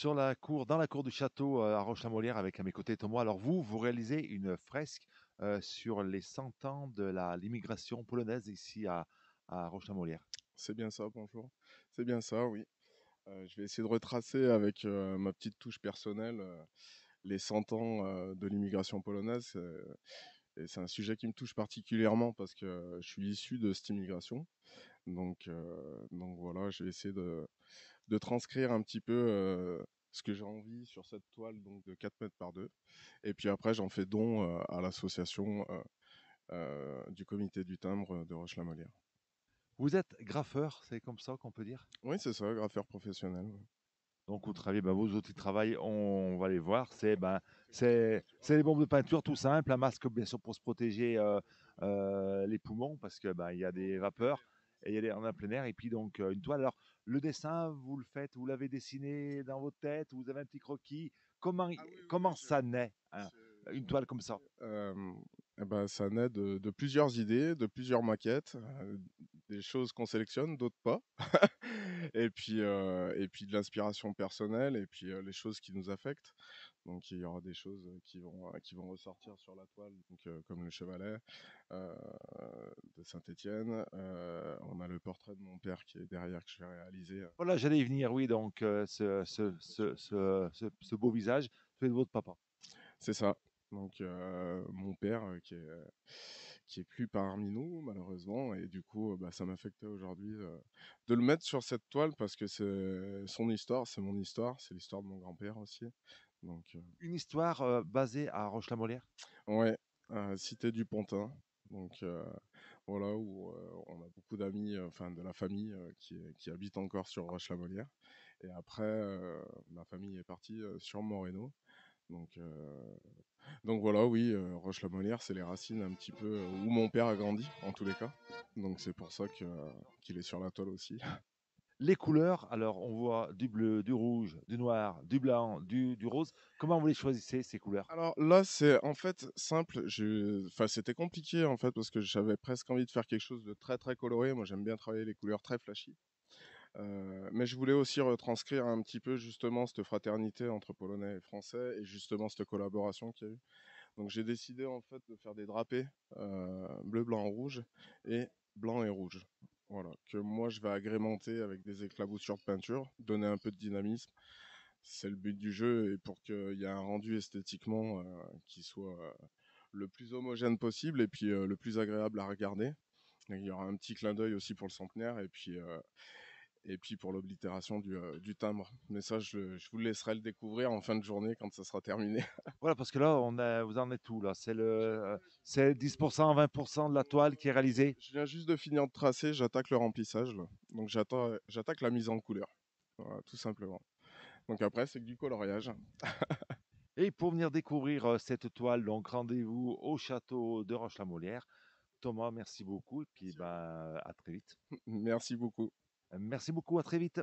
dans la cour du château à Roche-la-Molière avec à mes côtés Thomas. Alors vous réalisez une fresque sur les 100 ans de l'immigration polonaise ici à Roche-la-Molière. C'est bien ça, bonjour. C'est bien ça, oui. Je vais essayer de retracer avec ma petite touche personnelle les 100 ans de l'immigration polonaise. Et c'est un sujet qui me touche particulièrement parce que je suis issu de cette immigration. Donc voilà, je vais essayer de transcrire un petit peu ce que j'ai envie sur cette toile donc de 4 mètres par 2. Et puis après, j'en fais don à l'association du comité du timbre de Roche-la-Molière. Vous êtes graffeur, c'est comme ça qu'on peut dire? Oui, c'est ça, graffeur professionnel. Ouais. Donc vous travaillez, ben, vos outils de travail, on va les voir, c'est les bombes de peinture tout simple, un masque bien sûr pour se protéger les poumons parce que ben, il y a des vapeurs et il y a des en plein air et puis donc une toile. Alors le dessin, vous le faites, vous l'avez dessiné dans votre tête, vous avez un petit croquis. Comment Ah oui, oui, comment ça naît hein, une toile comme ça? eh ben, ça naît de plusieurs idées, de plusieurs maquettes, des choses qu'on sélectionne, d'autres pas. Et puis de l'inspiration personnelle et puis les choses qui nous affectent. Donc il y aura des choses qui vont ressortir sur la toile, donc, comme le chevalet euh, de Saint-Étienne. On a le portrait de mon père qui est derrière que je vais réaliser. Voilà, j'allais y venir, oui, donc ce beau visage, c'est de votre papa. C'est ça. Donc mon père qui est plus parmi nous malheureusement et du coup bah, ça m'affectait aujourd'hui de le mettre sur cette toile parce que c'est son histoire, c'est mon histoire, c'est l'histoire de mon grand-père aussi. Donc Une histoire basée à Roche-la-Molière. ouais, cité du Pontin. Donc voilà où on a beaucoup d'amis, enfin de la famille qui habite encore sur Roche-la-Molière. Et après ma famille est partie sur Moreno. Donc, donc voilà, oui, Roche-la-Molière, c'est les racines un petit peu où mon père a grandi, en tous les cas. Donc c'est pour ça qu'il est sur la toile aussi. Les couleurs, alors on voit du bleu, du rouge, du noir, du blanc, du rose. Comment vous les choisissez, ces couleurs? Alors là, c'est en fait simple. Enfin, c'était compliqué en fait parce que j'avais presque envie de faire quelque chose de très très coloré. Moi, j'aime bien travailler les couleurs très flashy. Mais je voulais aussi retranscrire un petit peu justement cette fraternité entre Polonais et Français et justement cette collaboration qu'il y a eu. Donc j'ai décidé en fait de faire des drapés bleu, blanc, rouge et blanc et rouge. Voilà, que moi je vais agrémenter avec des éclaboussures de peinture, donner un peu de dynamisme. C'est le but du jeu et pour qu'il y ait un rendu esthétiquement qui soit le plus homogène possible et puis le plus agréable à regarder. Et il y aura un petit clin d'œil aussi pour le centenaire et puis pour l'oblitération du timbre. Mais ça, je vous laisserai le découvrir en fin de journée quand ça sera terminé. Voilà, parce que là, vous en êtes où là? C'est 10%, 20% de la toile qui est réalisée. Je viens juste de finir de tracer, j'attaque le remplissage, là. Donc j'attaque la mise en couleur. Voilà, tout simplement. Donc après, c'est que du coloriage. Et pour venir découvrir cette toile, donc rendez-vous au château de Roche-la-Molière. Thomas, merci beaucoup et puis ben, à très vite. Merci beaucoup. Merci beaucoup, à très vite.